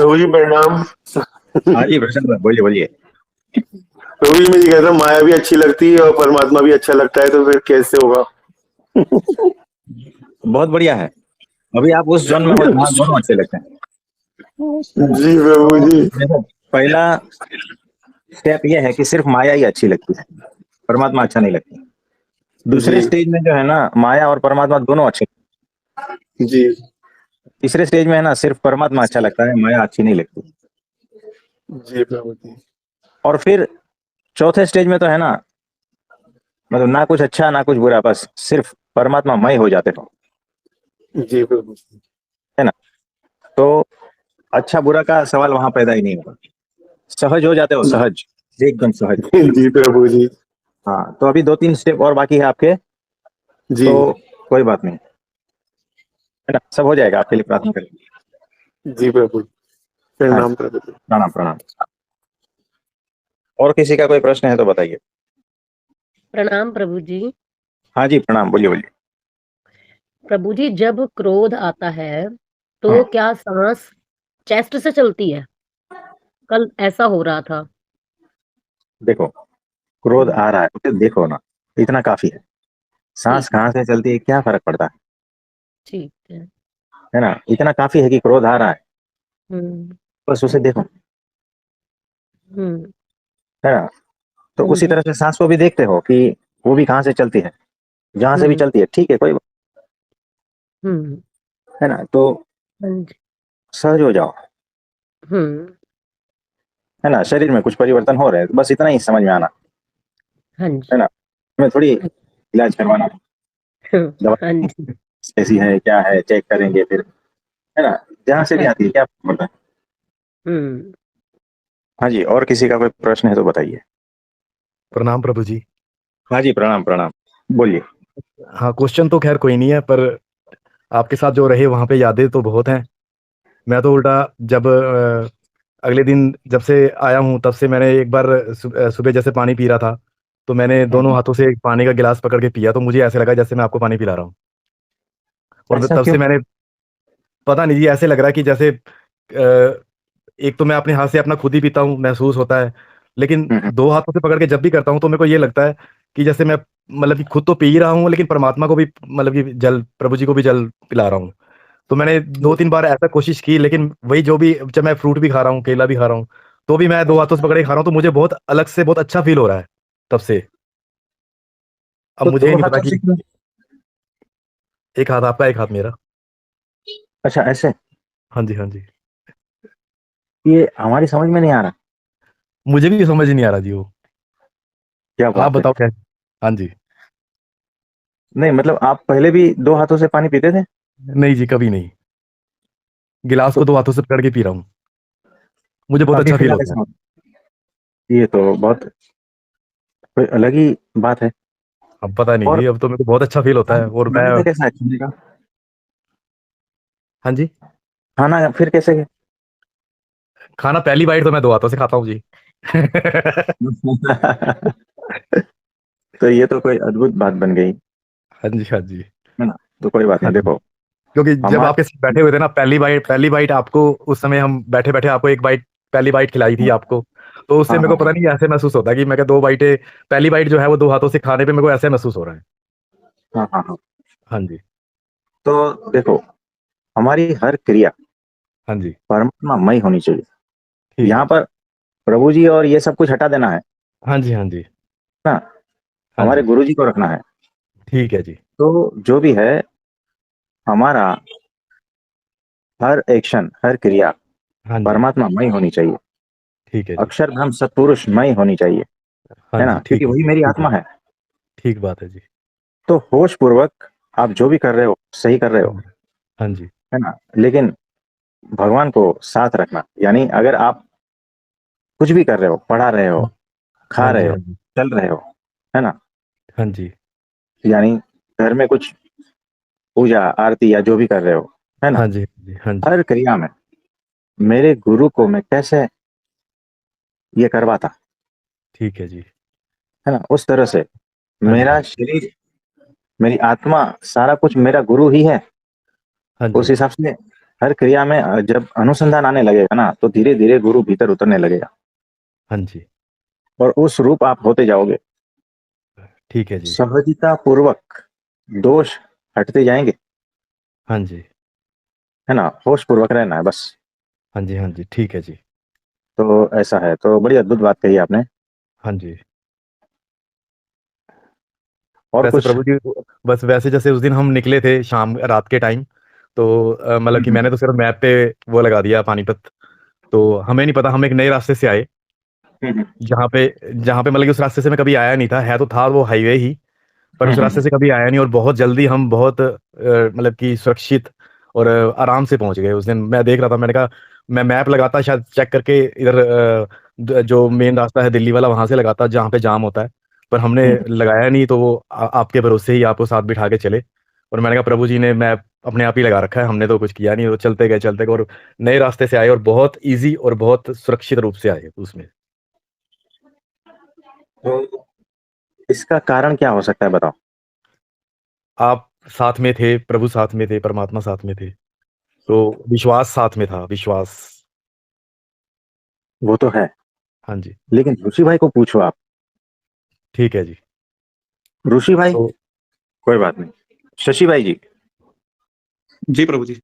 प्रभु जी प्रणाम। हाँ जी प्रसन्न भाई, बोलिए बोलिए। प्रभु जी मैं ये कह रहा हूँ माया भी अच्छी लगती है और परमात्मा भी अच्छा लगता है, तो फिर कैसे होगा? बहुत बढ़िया है। अभी आप उस जोन में हो जहाँ दोनों अच्छे लगते हैं। जी प्रभु तो जी। देखो, पहला स्टेप ये है कि सिर्फ माया ही अच्छी लगती है, परमात्मा अच्छा नहीं लगती। दूसरे जी स्टेज में जो है ना, माया और परमात्मा दोनों अच्छे। जी तीसरे स्टेज में है ना, सिर्फ परमात्मा अच्छा लगता है, माया अच्छी नहीं लगती। जी प्रभु जी। और फिर चौथे स्टेज में तो है ना, मतलब ना कुछ अच्छा ना कुछ बुरा, बस सिर्फ परमात्मा मय हो जाते हो, जी प्रभु जी। है ना। तो अच्छा बुरा का सवाल वहां पैदा ही नहीं होगा, सहज हो जाते हो, सहज, एकदम सहज। जी प्रभु जी। हाँ, तो अभी 2-3 स्टेप और बाकी है आपके, जी तो कोई बात नहीं, है ना, सब हो जाएगा। आपके लिए प्रार्थना करेंगे। जी प्रभु, हाँ प्रणाम जी, प्रभु जी। प्रणाम प्रणाम। और किसी का कोई प्रश्न है तो बताइए। प्रणाम प्रभु जी। हाँ जी प्रणाम, बोलिए बोलिए। प्रभु जी, जब क्रोध आता है तो हाँ, क्या सांस चेस्ट से चलती है? कल ऐसा हो रहा था। देखो, क्रोध आ रहा है उसे देखो ना, इतना काफी है। सांस ठीक है, कहाँ से चलती है, क्या फर्क पड़ता ठीक है। है ना, इतना काफी है कि क्रोध आ रहा है, हम्म बस उसे देखो, हम्म है ना। तो हाँ उसी जी। तरह से सांस को भी देखते हो कि वो भी कहाँ से चलती है, जहां से भी हम्म चलती है, ठीक है, कोई हम्म है ना। तो हाँ जी। सहज हो जाओ, हम्म है ना। शरीर में कुछ परिवर्तन हो रहे हैं, बस इतना ही समझ में आना, हाँ है जी। ना। हमें थोड़ी इलाज करवाना, दवा हाँ जी। कैसी है क्या है चेक करेंगे फिर, है ना, जहां से भी हाँ। आती है, क्या फर्क पड़ता है। हम्म हाँ जी, और किसी का कोई प्रश्न है तो बताइए। प्रणाम प्रभु जी। हाँ जी प्रणाम प्रणाम, बोलिए। हाँ, क्वेश्चन तो खैर कोई नहीं है, पर आपके साथ जो रहे वहां पे यादें तो बहुत हैं। मैं तो उल्टा जब अगले दिन जब से आया हूँ तब से मैंने एक बार सुबह जैसे पानी पी रहा था, तो मैंने दोनों हाथों से पानी का गिलास पकड़ के पिया, तो मुझे ऐसे लगा जैसे मैं आपको पानी पिला रहा हूँ। और ऐसा तब क्यों? से मैंने, पता नहीं जी, ऐसे लग रहा है कि जैसे एक तो मैं अपने हाथ से अपना खुद ही पीता हूँ, महसूस होता है, लेकिन हम्म, दो हाथों से पकड़ के जब भी करता हूँ तो मेरे को ये लगता है कि जैसे मैं, मतलब कि खुद तो पी ही रहा हूँ लेकिन परमात्मा को भी, मतलब कि जल, प्रभु जी को भी जल पिला रहा हूँ। तो मैंने 2-3 बार ऐसा कोशिश की, लेकिन वही जो भी, जब मैं फ्रूट भी खा रहा हूँ, केला भी खा रहा हूँ, तो भी मैं दो हाथों से पकड़ के खा रहा हूँ, तो मुझे बहुत अलग से बहुत अच्छा फील हो रहा है तब से। अब तो मुझे ही दो नहीं पता हाथों से कि क्यों? एक हाथ आपका एक हाथ मेरा। अच्छा ऐसे, हाँ जी, हाँ जी। ये हमारी समझ में नहीं आ रहा। मुझे भी समझ नहीं आ रहा जी वो। क्या आप बात है। बताओ क्या। हाँ जी। नहीं मतलब आप पहले भी दो हाथों से पानी पीते थे? नहीं जी, कभी नहीं। गिलास तो को दो हाथों से पकड़ के पी रहा हूँ, मुझे बहुत अभी अच्छा फील फिलहाल होता है। ऐसा हो- ये तो बहुत कोई अलग ही बात है। अब पता नहीं और जी, अब तो मेरे को बहुत अच्छा फील होता है। और मैं, खाने का कैसा है, खाने का? हाँ जी, खाना फिर कैसे है? खाना पहली बाइट तो मैं दो हाथों से खाता हूँ जी। तो ये तो कोई अद्भुत बात बन गई, हाँ जी, हाँ जी। है ना। तो कोई बात ना, देखो क्योंकि जब हमारे, आपके साथ बैठे हुए थे ना, पहली बाइट आपको, उस समय हम बैठे बैठे आपको एक बाइट, पहली बाइट खिलाई थी आपको, तो उससे हाँ मेरे हाँ को पता नहीं ऐसे महसूस होता है कि मैं क्या दो बाइटें, पहली बाइट जो है वो दो हाथों से खाने पे मेरे को ऐसे महसूस हो रहा है। हाँ हाँ हाँ। हाँ जी, तो देखो, हमारी हर क्रिया हाँ जी। परमात्मामय होनी चाहिए। ठीक है यहाँ जी। पर प्रभु जी और ये सब कुछ हटा देना है हाँ जी, हाँ जी, ना, हाँ हमारे जी। गुरु जी को रखना है। ठीक है जी। तो जो भी है, हमारा हर एक्शन, हर क्रिया हाँ जी। परमात्मामय होनी चाहिए, ठीक है जी। अक्षर ब्रह्म सत्पुरुषमय होनी चाहिए, हाँ है ना, जी, क्योंकि ठीक है वही जी, मेरी ठीक है। आत्मा है। ठीक बात है जी। तो होश पूर्वक आप जो भी कर रहे हो सही कर रहे हाँ हो, जी, हाँ जी, है ना, लेकिन भगवान को साथ रखना, यानी अगर आप कुछ भी कर रहे हो, पढ़ा रहे हो, खा हाँ जी, रहे हाँ हो, जी, चल रहे हो, है ना, हाँ जी, यानी घर में कुछ पूजा आरती या जो भी कर रहे हो, है ना, हाँ जी, हाँ जी, हाँ जी। हर क्रिया में मेरे गुरु को मैं कैसे ये करवाता, ठीक है जी। है ना, उस तरह से हाँ जी, हाँ मेरा जी, शरीर, मेरी आत्मा, सारा कुछ मेरा गुरु ही है। हाँ उस जी, हिसाब से हर क्रिया में जब अनुसंधान आने लगेगा ना, तो धीरे धीरे गुरु भीतर उतरने लगेगा हाँ जी, और उस रूप आप होते जाओगे। ठीक है जी। सहजता पूर्वक दोष हटते जाएंगे, हाँ जी, है ना। होश पूर्वक रहना है बस। हाँ जी, हाँ जी, ठीक है जी। तो ऐसा है, तो बड़ी अद्भुत बात कही आपने। हाँ जी। और वैसे कुछ? प्रभु जी, बस वैसे जैसे उस दिन हम निकले थे शाम रात के टाइम, तो मतलब कि हम्म, मैंने तो सिर्फ मैप पे वो लगा दिया पानीपत, तो हमें नहीं पता, हम एक नए रास्ते से आए, हम्म, जहाँ पे मतलब कि उस रास्ते से मैं कभी आया नहीं था, है तो था वो हाईवे ही, पर उस हम्म, रास्ते से कभी आया नहीं, और बहुत जल्दी हम बहुत मतलब कि सुरक्षित और आराम से पहुंच गए। उस दिन मैं देख रहा था, मैंने कहा मैं मैप लगाता शायद चेक करके इधर जो मेन रास्ता है दिल्ली वाला वहां से लगाता जहाँ पे जाम होता है, पर हमने हम्म। लगाया नहीं, तो वो आपके भरोसे ही आपको साथ बिठा के चले। और मैंने कहा प्रभु जी ने मैप अपने आप ही लगा रखा है, हमने तो कुछ किया नहीं, वो चलते गए और नए रास्ते से आए, और बहुत ईजी और बहुत सुरक्षित रूप से आए उसमें। तो इसका कारण क्या हो सकता है, बताओ। आप साथ में थे, प्रभु साथ में थे, परमात्मा साथ में थे, तो विश्वास साथ में था, विश्वास। वो तो है, हाँ जी, लेकिन ऋषि भाई को पूछो आप। ठीक है जी। ऋषि भाई, तो कोई बात नहीं। शशि भाई जी, जी प्रभु जी।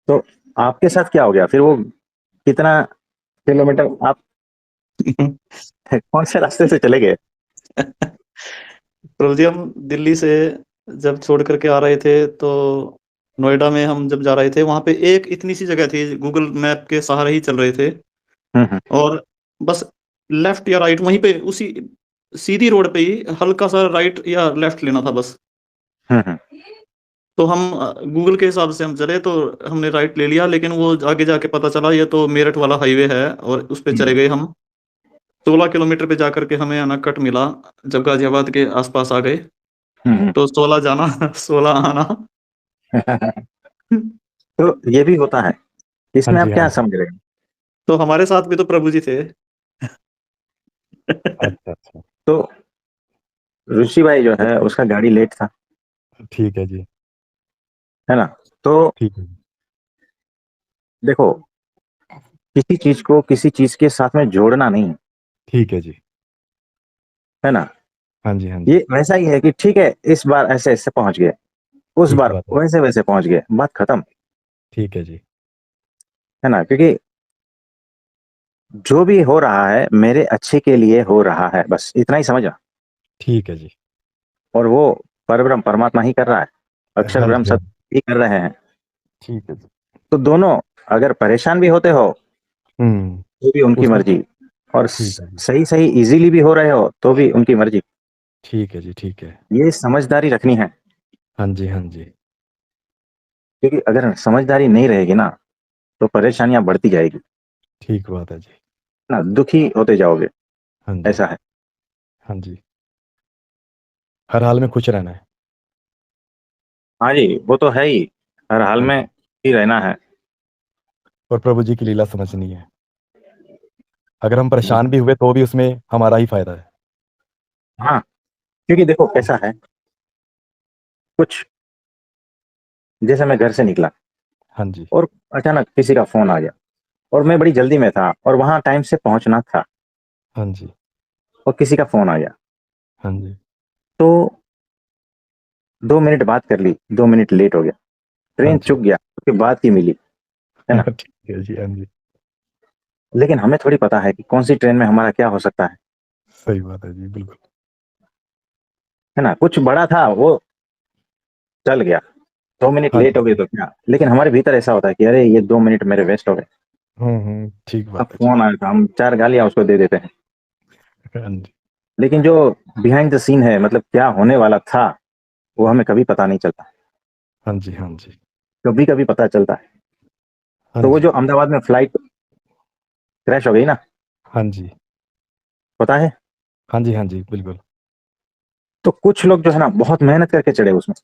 तो आपके साथ क्या हो गया फिर? वो कितना किलोमीटर आप कौन से रास्ते से चले गए? प्रभु जी, हम दिल्ली से जब छोड़ करके आ रहे थे, तो नोएडा में हम जब जा रहे थे, वहां पे एक इतनी सी जगह थी, गूगल मैप के सहारे ही चल रहे थे, हम्म, और बस लेफ्ट या राइट वहीं पे, उसी सीधी रोड पे ही हल्का सा राइट या लेफ्ट लेना था बस। हम्म, हम्म, तो हम गूगल के हिसाब से हम चले, तो हमने राइट ले लिया, लेकिन वो आगे जाके पता चला ये तो मेरठ वाला हाईवे है, और उस पे चले गए हम। 16 किलोमीटर पे जाकर के हमें आना कट मिला। जब गाजियाबाद के आसपास आ गए, हम्म, तो 16 जाना 16 आना। तो ये भी होता है, हाँ इसमें जी, आप हाँ क्या जी। समझ रहे हैं? तो हमारे साथ भी तो प्रभु जी थे। अच्छा, अच्छा। तो ऋषि भाई जो है उसका गाड़ी लेट था, ठीक है जी, है ना। तो ठीक है जी। देखो, किसी चीज को किसी चीज के साथ में जोड़ना नहीं, ठीक है जी। है ना। हाँ जी, हाँ जी। ये वैसा ही है कि ठीक है, इस बार ऐसे ऐसे पहुंच गए, उस ठीक बार बात है। वैसे वैसे पहुंच गए, बात खत्म, ठीक है जी। है ना। क्योंकि जो भी हो रहा है मेरे अच्छे के लिए हो रहा है, बस इतना ही समझा। ठीक है जी। और वो परब्रह्म परमात्मा ही कर रहा है, अक्षर हाँ ब्रह्म जी, हाँ जी। सत्य ही कर रहे हैं। ठीक है जी। तो दोनों, अगर परेशान भी होते हो हम्म। तो भी उनकी उसमें मर्जी, और ठीक है जी। सही सही इजीली भी हो रहे हो तो भी उनकी मर्जी। ठीक है जी, ठीक है। ये समझदारी रखनी है। हाँ जी, हाँ जी। क्योंकि अगर समझदारी नहीं रहेगी ना, तो परेशानियां बढ़ती जाएगी, ठीक बात है जी। ना दुखी होते जाओगे। हाँ जी, ऐसा है। हाँ जी। हर हाल में खुश रहना है। हाँ जी, वो तो है ही, हर हाल हाँ में जी। ही रहना है। और प्रभु जी की लीला समझनी है। अगर हम परेशान भी हुए तो भी उसमें हमारा ही फायदा है। हाँ, क्योंकि देखो कैसा है, कुछ जैसे मैं घर से निकला हाँ जी, और अचानक किसी का फोन आ गया, और मैं बड़ी जल्दी में था और वहां टाइम से पहुंचना था, हाँ जी, और किसी का फोन आ गया, हाँ जी। तो 2 मिनट बात कर ली, 2 मिनट लेट हो गया, हाँ ट्रेन जी। चुक गया, उसके बाद की मिली, है ना। ठीक है जी, हाँ जी। लेकिन हमें थोड़ी पता है कि कौन सी ट्रेन में हमारा क्या हो सकता सही बात है जी, बिल्कुल। है ना। कुछ बड़ा था वो चल गया, 2 मिनट हाँ लेट जी। हो गए तो क्या, लेकिन हमारे भीतर ऐसा होता है कि अरे ये 2 मिनट मेरे वेस्ट हो गए। ठीक अब बात है जी। फोन आया था, हम 4 गालियां उसको दे देते हैं। हाँ जी, लेकिन जो बिहाइंड द सीन है, मतलब क्या होने वाला था, वो हमें कभी पता नहीं चलता, हाँ जी, हाँ जी, कभी कभी पता चलता है। हाँ तो वो जी, जो अहमदाबाद में फ्लाइट क्रैश हो गई ना, हाँ जी, पता है। हाँ जी, हाँ जी, बिल्कुल। तो कुछ लोग जो है ना बहुत मेहनत करके चढ़े उसमें,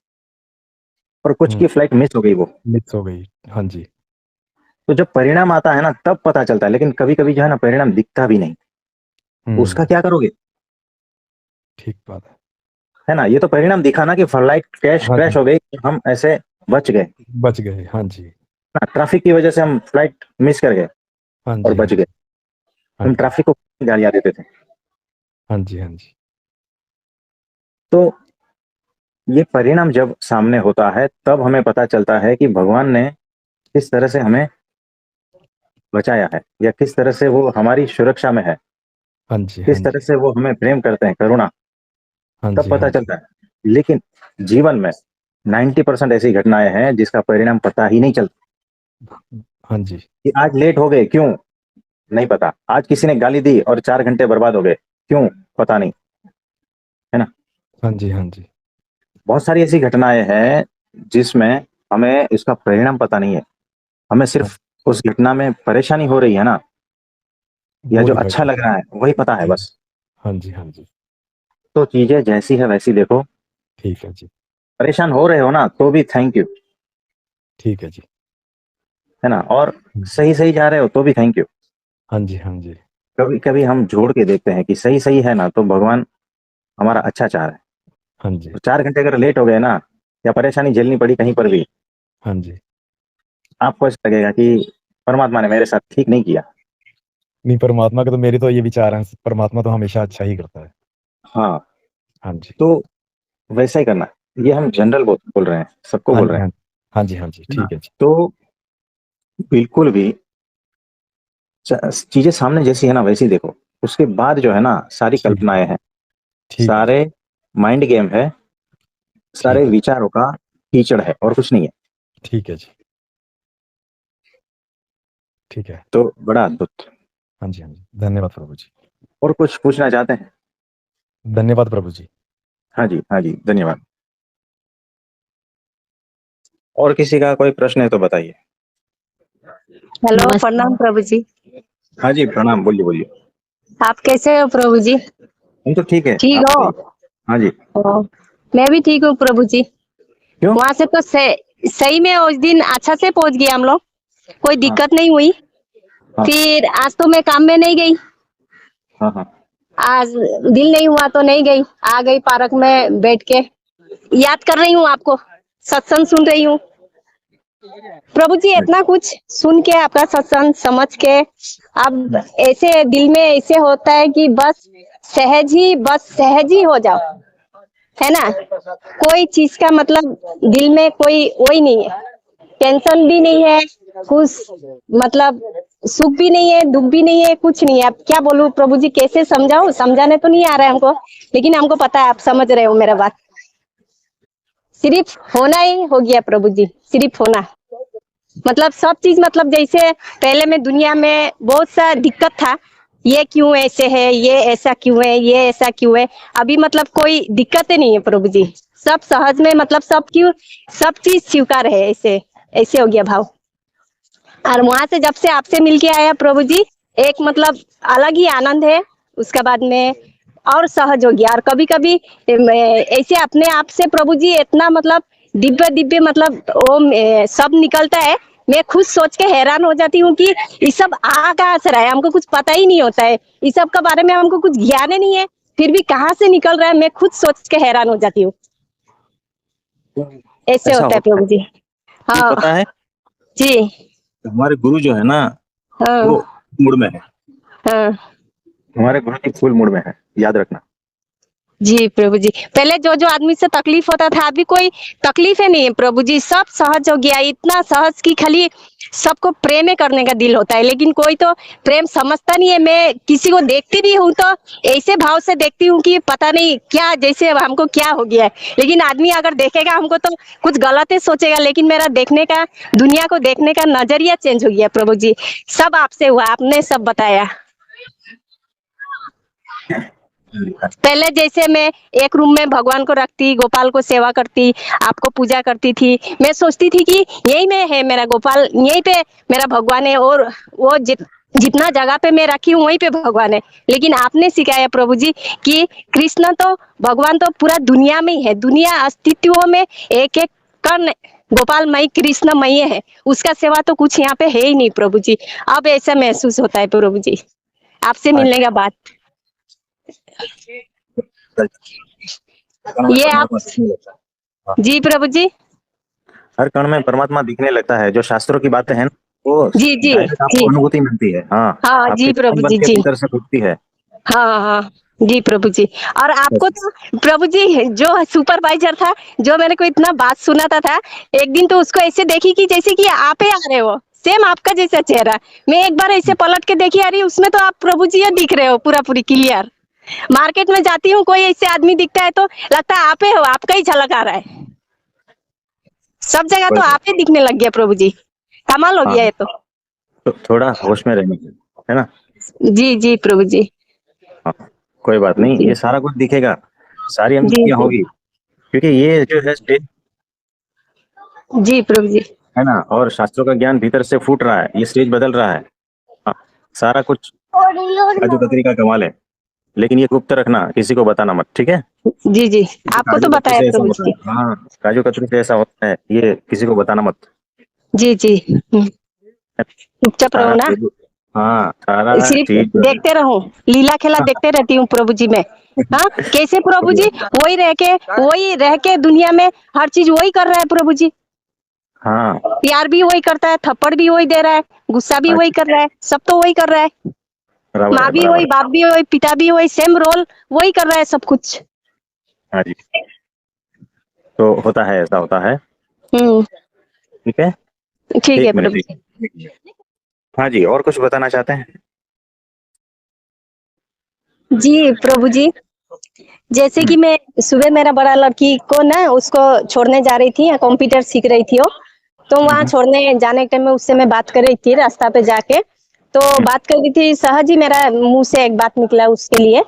और कुछ हम्म। की फ्लाइट मिस हो गई वो। मिस हो गई। हाँ जी। तो जब परिणाम आता है ना तब पता चलता है, लेकिन कभी कभी जो है ना परिणाम दिखता भी नहीं। उसका हम्म। क्या करोगे? ठीक बात है। है ना। ये तो परिणाम दिखा ना कि फ्लाइट क्रैश हाँ क्रैश जी, हो गई, हम ऐसे बच गए। बच गए। हाँ जी, ना, ट्रैफिक की वजह से हम फ्लाइट मिस कर गए हाँ और जी, बच गए। हाँ हम जी, ट्रैफिक को गालियां देते थे। हाँ जी, हाँ जी, तो ये परिणाम जब सामने होता है तब हमें पता चलता है कि भगवान ने किस तरह से हमें बचाया है, या किस तरह से वो हमारी सुरक्षा में है, हाँ जी, हाँ किस तरह जी, से वो हमें प्रेम करते हैं, करुणा, हाँ तब जी, हाँ पता जी, चलता है। लेकिन जीवन में 90% ऐसी घटनाएं हैं जिसका परिणाम पता ही नहीं चलता। हाँ जी, कि आज लेट हो गए, क्यों नहीं पता। आज किसी ने गाली दी और 4 घंटे बर्बाद हो गए, क्यों पता नहीं, है ना। हाँ जी, हाँ जी, बहुत सारी ऐसी घटनाएं हैं जिसमें हमें इसका परिणाम पता नहीं है। हमें हाँ, सिर्फ उस घटना में परेशानी हो रही है ना, या वो जो दिखाई अच्छा लग देता रहा है वही पता है है। बस। हाँ जी, हाँ जी, तो चीजें जैसी है वैसी देखो। ठीक है जी, परेशान हो रहे हो ना तो भी थैंक यू, ठीक है जी, है ना। और हुँ, सही सही जा रहे हो तो भी थैंक यू। हाँ जी, हाँ जी, कभी कभी हम जोड़ के देखते हैं कि सही सही है ना तो भगवान हमारा अच्छा चाह रहा है। हाँ जी, तो 4 घंटे अगर लेट हो गए ना, या परेशानी झेलनी पड़ी कहीं पर भी, हाँ जी। आपको ऐसा लगेगा कि परमात्मा ने मेरे साथ ठीक नहीं किया। नहीं, परमात्मा का तो मेरे तो ये विचार हैं, परमात्मा तो हमेशा अच्छा ही करता है। हाँ, हाँ जी। तो वैसा ही करना है। ये हम जनरल बोल रहे हैं, सबको हाँ बोल जी, रहे हैं, हाँ। हाँ जी, हाँ जी, है ना। ठीक है जी। तो बिल्कुल भी चीजें सामने जैसी है ना वैसी देखो। उसके बाद जो है ना सारी ठीक है, कल्पनाएं हैं, ठीक है जी, सारे माइंड गेम है, सारे ठीक है, विचारों का कीचड़ है और कुछ नहीं है। ठीक है जी, ठीक है। तो बड़ा अद्भुत। हाँ जी, हाँ जी। धन्यवाद प्रभु जी। और कुछ पूछना चाहते हैं? धन्यवाद प्रभु जी। हाँ जी, हाँ जी, धन्यवाद। और किसी का कोई प्रश्न है तो बताइए। हेलो, नमस्ते। प्रणाम प्रभु जी। हाँ जी, प्रणाम, बोलिए बोलिए। आप कैसे हो प्रभु जी? हम तो ठीक है, ठीक आप हो? बताइए। हाँ जी। ओ, मैं भी ठीक हूँ प्रभु जी। क्यों? वहां से तो सही में उस दिन अच्छा से पहुंच गए हम लोग, कोई हाँ दिक्कत नहीं हुई। हाँ फिर आज तो मैं काम में नहीं गई, हाँ हाँ। आज दिल नहीं हुआ तो नहीं गई, आ गई पार्क में बैठ के याद कर रही हूँ आपको, सत्संग सुन रही हूँ। प्रभु जी इतना कुछ सुन के आपका सत्संग समझ के अब ऐसे दिल में ऐसे होता है कि बस सहज ही हो जाओ, है ना। कोई चीज का मतलब दिल में कोई वही नहीं है, टेंशन भी नहीं है, कुछ मतलब सुख भी नहीं है, दुख भी नहीं है, कुछ नहीं है। अब क्या बोलूं प्रभु जी, कैसे समझाऊं? समझाने तो नहीं आ रहा है हमको, लेकिन हमको पता है आप समझ रहे हो मेरा बात। सिर्फ होना ही हो गया प्रभु जी, सिर्फ होना। मतलब सब चीज मतलब जैसे पहले में दुनिया में बहुत सा दिक्कत था, ये क्यों ऐसे है, ये ऐसा क्यों है, ये ऐसा क्यों है। अभी मतलब कोई दिक्कत ही नहीं है प्रभु जी, सब सहज में मतलब सब चीज स्वीकार है, ऐसे ऐसे हो गया भाव। और वहां से जब से आपसे मिलके आया प्रभु जी, एक मतलब अलग ही आनंद है। उसके बाद में और सहज हो गया। और कभी कभी ऐसे अपने आप से प्रभु जी इतना मतलब दिव्य दिव्य मतलब वो सब निकलता है, मैं खुद सोच के हैरान हो जाती हूँ कि ये सब आ कहाँ से रहा है, हमको कुछ पता ही नहीं होता है, इस सब का बारे में हमको कुछ ज्ञान ही नहीं है, फिर भी कहाँ से निकल रहा है, मैं खुद सोच के हैरान हो जाती हूँ। ऐसे ऐसा होता है होता प्रभु जी। है, हाँ पता है। जी। हमारे गुरु जो है ना, हाँ वो मूड में है। हाँ हमारे गुरु जी फुल मूड में है, याद रखना। जी प्रभु जी। पहले जो जो आदमी से तकलीफ होता था, अभी कोई तकलीफ ही नहीं है प्रभु जी, सब सहज हो गया, इतना सहज कि खाली सबको प्रेम करने का दिल होता है, लेकिन कोई तो प्रेम समझता नहीं है। मैं किसी को देखती भी हूँ तो ऐसे भाव से देखती हूँ कि पता नहीं क्या, जैसे हमको क्या हो गया है। लेकिन आदमी अगर देखेगा हमको तो कुछ गलत ही सोचेगा, लेकिन मेरा देखने का, दुनिया को देखने का नजरिया चेंज हो गया प्रभु जी। सब आपसे हुआ, आपने सब बताया। पहले जैसे मैं एक रूम में भगवान को रखती, गोपाल को सेवा करती, आपको पूजा करती थी, मैं सोचती थी कि यही में है मेरा गोपाल, यहीं पे मेरा भगवान है, और वो जितना जगह पे मैं रखी हूँ वहीं पे भगवान है। लेकिन आपने सिखाया प्रभु जी कि कृष्ण तो, भगवान तो पूरा दुनिया में ही है, दुनिया अस्तित्व में एक एक कण गोपालमय कृष्णमय है, उसका सेवा तो कुछ यहाँ पे है ही नहीं प्रभु जी। अब ऐसा महसूस होता है प्रभु जी आपसे मिलने का बाद। ये आप जी प्रभु जी। हर कण में परमात्मा दिखने लगता है। जो शास्त्रों की बातें हैं ना, वो जी जी डायरेक्ट आपको जी अनुभूति मिलती है। हाँ, हाँ आपके जी जीवन प्रभु बन जी के जी भीतर से फूटती है। हाँ हाँ जी प्रभु जी। और आपको तो प्रभु जी जो सुपरवाइजर था, जो मेरे को इतना बात सुनाता था, एक दिन तो उसको ऐसे देखी कि जैसे कि आप ही आ रहे हो, सेम आपका जैसा चेहरा। मैं एक बार ऐसे पलट के देखी, अरे उसमें तो आप प्रभु जी दिख रहे हो पूरा पूरी क्लियर। मार्केट में जाती हूँ, कोई ऐसे आदमी दिखता है तो लगता है आप ही हो, आपका ही झलक आ रहा है। सब जगह तो आप ही दिखने लग गया प्रभु जी, कमाल हो गया ये तो। तो थोड़ा होश में रहने की, है ना। जी जी प्रभु जी हाँ, कोई बात नहीं, जी ये सारा कुछ दिखेगा, सारी जी अनुभूतियां जी होगी, क्योंकि ये जो है स्टेज जी प्रभु जी है ना, और शास्त्रों का ज्ञान भीतर से फूट रहा है, ये स्टेज बदल रहा है। हाँ, सारा कुछ काजू कतरी का कमाल है, लेकिन ये गुप्त रखना, किसी को बताना मत, ठीक है। जी जी आपको काजू तो कतरी बताया से ऐसा प्रभु होता जी। है। हाँ, काजू कतरी से ऐसा होता है, ये किसी को बताना मत। जी जी चुपचाप रहो सारा ना, खेल, हाँ सारा सिर्फ चीज जो है। देखते रहो, लीला खेला देखते रहती हूँ प्रभु जी में। हाँ कैसे प्रभु जी वही रह के दुनिया में हर चीज वही कर रहा है प्रभु जी। हाँ, प्यार भी वही करता है, थप्पड़ भी वही दे रहा है, गुस्सा भी वही कर रहा है, सब तो वही कर रहा है। बराबर माँ है, भी बराबर वही, है। बाप भी वही, पिता भी वही, सेम रोल वही कर रहा है सब कुछ। हाँ जी, तो होता है, ऐसा होता है, ठीक है। ठीक है एक मिनट, प्रभु एक जी। मिनट। हाँ जी, और कुछ बताना चाहते हैं। जी प्रभु जी, जैसे कि मैं सुबह मेरा बड़ा लड़की को ना उसको छोड़ने जा रही थी, कंप्यूटर सीख रही थी वो, तो वहाँ छोड़ने जाने के टाइम में उससे मैं बात कर रही थी रास्ता पे जाके, तो बात कर रही थी, सहज ही मेरा मुंह से एक बात निकला उसके लिए।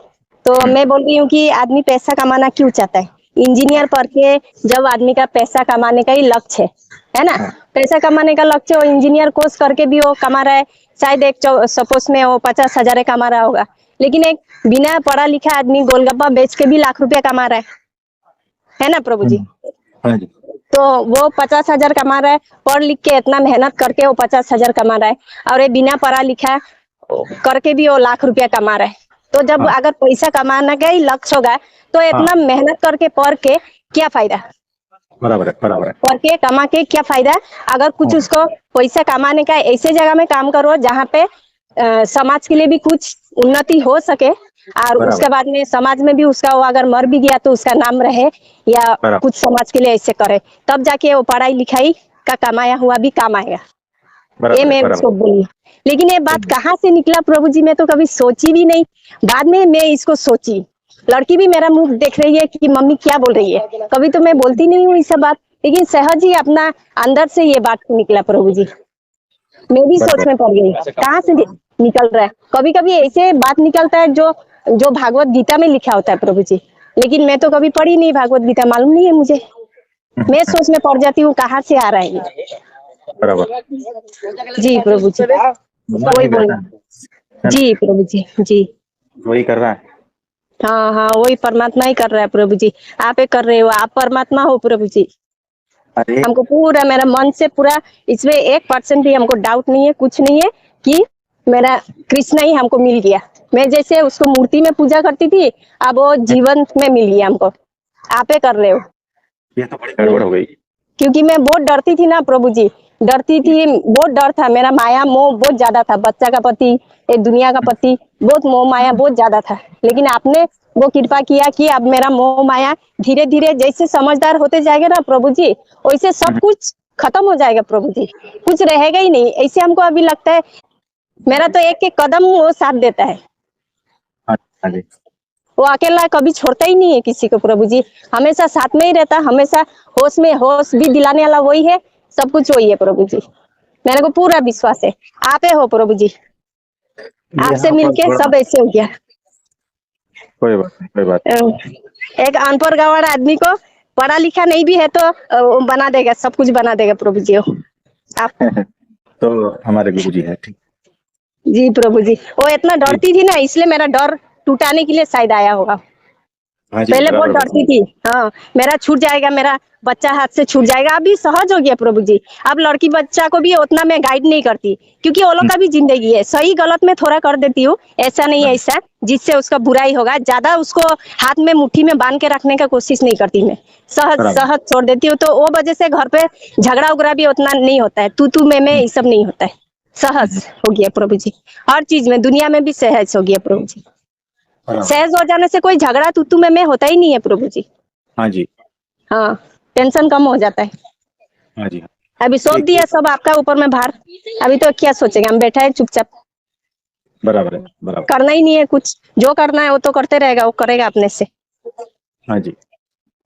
तो मैं बोल रही हूँ कि आदमी पैसा कमाना क्यों चाहता है, इंजीनियर पढ़ के जब आदमी का पैसा कमाने का ही लक्ष्य है ना, पैसा कमाने का लक्ष्य, वो इंजीनियर कोर्स करके भी वो कमा रहा है, शायद एक सपोज में वो 50,000 कमा रहा होगा, लेकिन एक बिना पढ़ा लिखा आदमी गोलगप्पा बेच के भी लाख रुपया कमा रहा है ना प्रभु जी। हाँ जी, तो वो 50,000 कमा रहा है, पढ़ लिख के इतना मेहनत करके वो 50,000 कमा रहा है, और ये बिना पढ़ा लिखा करके भी वो लाख रुपया कमा रहा है। तो जब अगर पैसा कमाने का ही लक्ष्य होगा, तो इतना मेहनत करके पढ़ के क्या फायदा, बराबर है, बराबर है। पढ़ के कमा के क्या फायदा। अगर कुछ उसको पैसा कमाने का ऐसे जगह में काम करो जहाँ पे समाज के लिए भी कुछ उन्नति हो सके, और बराबर। उसके बाद में समाज में भी उसका, वो अगर मर भी गया तो उसका नाम रहे, या बराबर। कुछ समाज के लिए ऐसे करे, तब जाके वो पढ़ाई लिखाई का कमाया हुआ भी काम आएगा। ये मैं उसको बोली, लेकिन ये बात कहाँ से निकला प्रभु जी, मैं तो कभी सोची भी नहीं। बाद में मैं इसको सोची, लड़की भी मेरा मुंह देख रही है कि मम्मी क्या बोल रही है, कभी तो मैं बोलती नहीं हूँ ये सब बात, लेकिन सहज ही अपना अंदर से ये बात निकला प्रभु जी। मैं भी सोच में पड़ गई, कहाँ से निकल रहा है। कभी कभी ऐसे बात निकलता है जो भागवत गीता में लिखा होता है प्रभु जी, लेकिन मैं तो कभी पढ़ी नहीं भागवत गीता, मालूम नहीं है मुझे, मैं सोच में पड़ जाती हूँ कहाँ से आ रहा है ये। बराबर जी प्रभु जी, वही बोल, जी प्रभु जी, जी वही कर रहा है। हाँ हाँ वही परमात्मा ही कर रहा है प्रभु जी, आप ही कर रहे हो, आप परमात्मा हो प्रभु जी। अरे हमको पूरा मेरा मन से पूरा इसमें 1% भी हमको डाउट नहीं है, कुछ नहीं है कि मेरा कृष्ण ही हमको मिल गया। मैं जैसे उसको मूर्ति में पूजा करती थी, अब वो जीवन में मिल गया हमको, आप ही कर रहे हो। ये तो बड़ी गड़बड़ हो गई। क्योंकि मैं बहुत डरती थी ना प्रभु जी, डरती थी, बहुत डर था, मेरा माया मोह बहुत ज्यादा था, बच्चा का पति, ये दुनिया का पति, बहुत मोह माया बहुत ज्यादा था। लेकिन आपने वो कृपा किया कि अब मेरा मोह माया धीरे धीरे जैसे समझदार होते जाएगा ना प्रभु जी, वैसे सब कुछ खत्म हो जाएगा प्रभु जी, कुछ रहेगा ही नहीं। ऐसे हमको अभी लगता है, मेरा तो एक एक कदम वो साथ देता है, हाँ जी, वो अकेला कभी छोड़ता ही नहीं है किसी को प्रभु जी, हमेशा साथ में ही रहता, हमेशा होश में होश भी दिलाने वाला वही है, सब कुछ वही है प्रभु जी। मेरे को पूरा विश्वास है, आप ही हो प्रभु जी, आपसे मिलके सब ऐसे हो गया। कोई बात नहीं, कोई बात नहीं। एक अनपढ़ गवार आदमी को पढ़ा लिखा नहीं भी है तो वो बना देगा, सब कुछ बना देगा प्रभु जी वो, आप तो हमारे गुरु जी है, ठीक। जी प्रभु जी, वो इतना डरती थी ना, इसलिए मेरा डर टूटाने के लिए शायद आया होगा। हाँ जी, पहले बहुत बराबर डरती थी, हाँ मेरा छूट जाएगा, मेरा बच्चा हाथ से छूट जाएगा। अभी सहज हो गया प्रभु जी। अब लड़की बच्चा को भी उतना मैं गाइड नहीं करती, क्योंकि वो लोग का भी जिंदगी है। सही गलत में थोड़ा कर देती हूँ, ऐसा नहीं है ऐसा जिससे उसका बुराई होगा। ज्यादा उसको हाथ में मुट्ठी में बांध के रखने का कोशिश नहीं करती मैं, सहज बराबर। सहज छोड़ देती हूँ। तो वो वजह से घर पे झगड़ा उगड़ा भी उतना नहीं होता है, तू मैं ये सब नहीं होता है। सहज हो गया प्रभु जी, हर चीज में, दुनिया में भी सहज हो गया प्रभु जी। बराबर। सहज हो जाने से कोई झगड़ा तू मैं होता ही नहीं है प्रभु जी। हाँ जी, हाँ, टेंशन कम हो जाता है। हाँ जी, अभी सौंप ठीक, दिया सब आपका ऊपर में भार। अभी तो क्या सोचेंगे, हम बैठा है चुपचाप, बराबर है, बराबर। करना ही नहीं है कुछ। जो करना है वो तो करते रहेगा, वो करेगा अपने से। हाँ जी,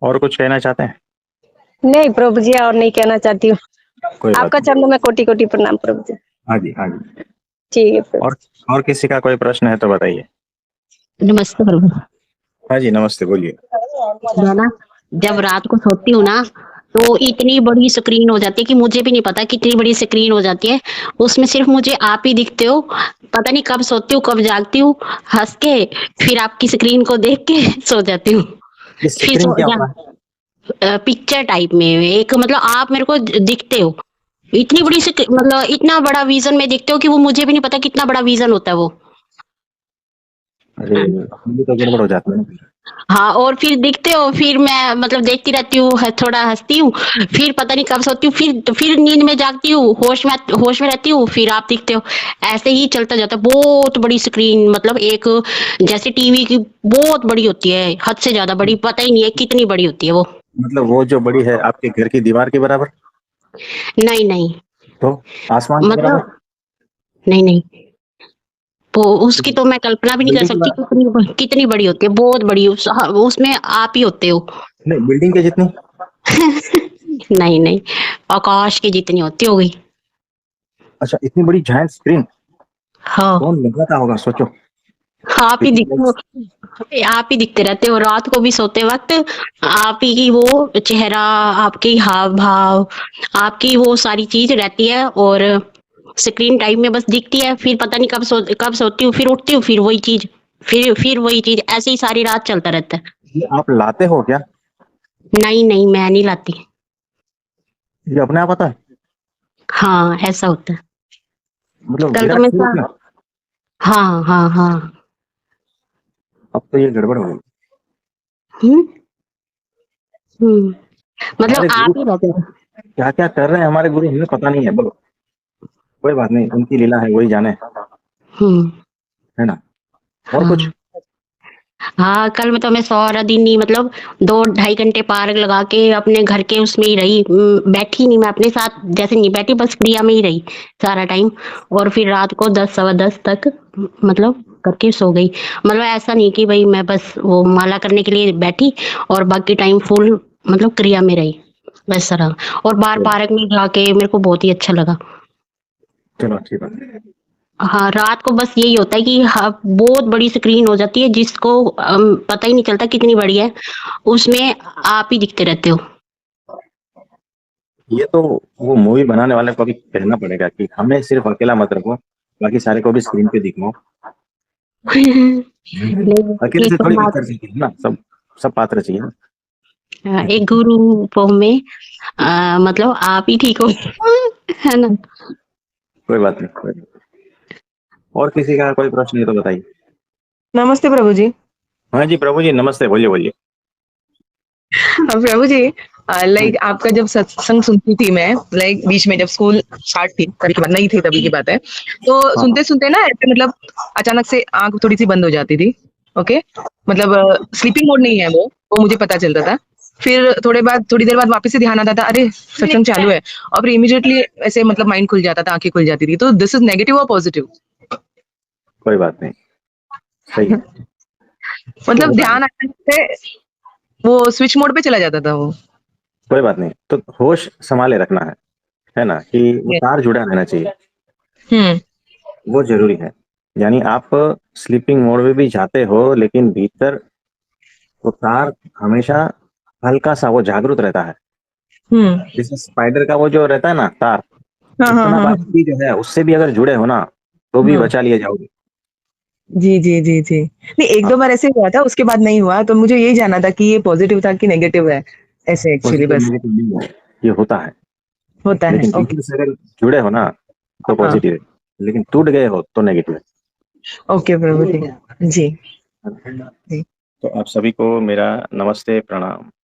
और कुछ कहना चाहते हैं? नहीं प्रभु जी, और नहीं कहना चाहती हूँ। कोई बात आपका नहीं। चरणों में कोटि कोटि प्रणाम प्रभु जी। हाँ जी, हाँ जी। ठीक है प्रभु। और किसी का कोई प्रश्न है तो बताइए। नमस्ते प्रभु। हाँ जी, नमस्ते, बोलिए। मैं ना जब रात को सोती हूँ ना, तो इतनी बड़ी स्क्रीन हो जाती है कि मुझे भी नहीं पता कितनी बड़ी स्क्रीन हो जाती है। उसमें सिर्फ मुझे आप ही दिखते हो। पता नहीं कब सोती हूँ कब जागती हूँ, हंस के फिर आपकी स्क्रीन को देख के सो जाती हूँ। ये फिर स्क्रीन क्या होता है? पिक्चर टाइप में एक, मतलब आप मेरे को दिखते हो। इतनी बड़ी मतलब इतना बड़ा विजन में दिखते हो कि वो मुझे भी नहीं पता कितना बड़ा विजन होता है वो। अरे, ये तो गड़बड़ हो जाती है ना। हाँ, और फिर दिखते हो, फिर मैं मतलब देखती रहती हूँ, थोड़ा हंसती हूँ, फिर पता नहीं कब सोती हूँ, फिर नींद में जागती हूँ, होश में रहती हूँ, फिर आप दिखते हो। ऐसे ही चलता जाता है। बहुत बड़ी स्क्रीन, मतलब एक जैसे टीवी की बहुत बड़ी होती है, हद से ज्यादा बड़ी, पता ही नहीं है कितनी बड़ी होती है वो। मतलब वो जो बड़ी है आपके घर की दीवार के बराबर? नहीं नहीं, तो आसमान के बराबर? मतलब नहीं नहीं, वो उसकी तो मैं कल्पना भी नहीं कर बिल्डिंग के सकती बराबर? कितनी बड़ी होती है। बहुत बड़ी, उसमें आप ही होते हो। नहीं, बिल्डिंग के जितनी? नहीं नहीं, आकाश की जितनी होती होगी। अच्छा, इतनी बड़ी जायंट स्क्रीन हाँ, कौन लगाता होगा, सोचो। आप ही दिखते हो, आप ही दिखते रहते हो रात को भी सोते वक्त। आप ही की वो चेहरा, आपके हाव भाव, आपकी वो सारी चीज रहती है, और स्क्रीन टाइम में बस दिखती है। फिर पता नहीं कब सोती हूँ, फिर उठती हूँ, फिर वही चीज, फिर वही चीज, ऐसे ही सारी रात चलता रहता है। ये आप लाते हो क्या? नहीं नहीं, मैं नहीं लाती। ये अपने आप आता है? हाँ, ऐसा होता है। मतलब कल तो विराट मैं स्वरूप में? हाँ हाँ हाँ। अब तो ये गड़बड़ हो गई। हम्म मतलब हमारे गुरु आप ही रहते हो। क्या क्या कर रहे हैं, हमारे गुरु, हमें पता नहीं है। बोलो, कोई बात नहीं, उनकी लीला है, वही जाने, हम्म है ना। और कुछ? हाँ हाँ, कल में तो मैं सारा दिन ही, मतलब 2-2.5 घंटे पार्क लगा के अपने घर के उसमें ही रही। बैठी नहीं, मैं अपने साथ जैसे नहीं बैठी, बस क्रिया में ही रही सारा टाइम। और फिर रात को 10 सवा 10 तक मतलब करके सो गई। मतलब ऐसा नहीं कि भाई मैं बस वो माला करने के लिए बैठी और बाकी टाइम फुल मतलब क्रिया में रही, वैसा रहा। और बाहर पार्क में जाके मेरे को बहुत ही अच्छा लगा। चलो, अच्छी बात है। हाँ, रात को बस यही होता है कि हाँ, बहुत बड़ी स्क्रीन हो जाती है जिसको पता ही नहीं चलता कितनी बड़ी है। उसमें आप ही दिखते रहते हो। ये तो वो मूवी बनाने वाले को भी कहना पड़ेगा कि हमें सिर्फ अकेला मत रखो, बाकी सारे को भी स्क्रीन पे दिखाओ। नहीं, अकेले एक से थोड़ी परमात्मा, पिक्चर चाहिए ना, सब सब पात्र चाहिए ना। एक गुरु रूप में मतलब आप ही ठीक हो। है ना। कोई बात नहीं, कोई बात नहीं। और किसी का कोई प्रश्न है तो बताइए। नमस्ते प्रभु जी। हाँ जी, प्रभु जी, नमस्ते, बोलिए बोलिए। प्रभु जी, लाइक आपका जब सत्संग सुनती थी मैं, लाइक बीच में जब स्कूल स्टार्ट थी तभी की बात, नहीं थी तभी की बात है। तो हाँ, सुनते सुनते ना ऐसे मतलब अचानक से आंख थोड़ी सी बंद हो जाती थी। ओके, मतलब स्लीपिंग मोड नहीं है वो मुझे पता चलता था। फिर थोड़ी देर बाद वापस से ध्यान आता था, अरे सत्संग चालू है, और फिर इमीडिएटली ऐसे मतलब माइंड खुल जाता था, आंखें खुल जाती थी। तो दिस इज नेगेटिव और पॉजिटिव? कोई बात नहीं, सही है। तो मतलब होता है, ध्यान अचानक से वो स्विच मोड पे चला जाता था वो। कोई बात नहीं। तो होश संभाले रखना है ना, कि वो तार जुड़ा रहना चाहिए, हम्म वो जरूरी है। यानी आप स्लीपिंग मोड में भी जाते हो, लेकिन भीतर वो तार हमेशा हल्का सा वो जागरूक रहता है। हम्म जैसे स्पाइडर का वो जो रहता है ना तार, हाँ हाँ उतना हाँ बारीक भी जो है, उससे भी अगर जुड़े हो ना तो भी हाँ। बचा लिए जाओगे। जी, जी, जी, जी। नहीं, 1-2 बार ऐसे हुआ था, उसके बाद नहीं हुआ, तो मुझे यही जानना था कि ये पॉज़िटिव था कि नेगेटिव है? ऐसे एक्चुअली पॉजिटिव बस, नेगेटिव नहीं है, ये होता है। होता है, लेकिन ओके। भीतर से अगर जुड़े हो ना तो हाँ, पॉजिटिव है, लेकिन टूट गए हो तो नेगेटिव है। ओके प्रभु जी। जी, जी। तो आप सभी को मेरा नमस्ते, प्रणाम।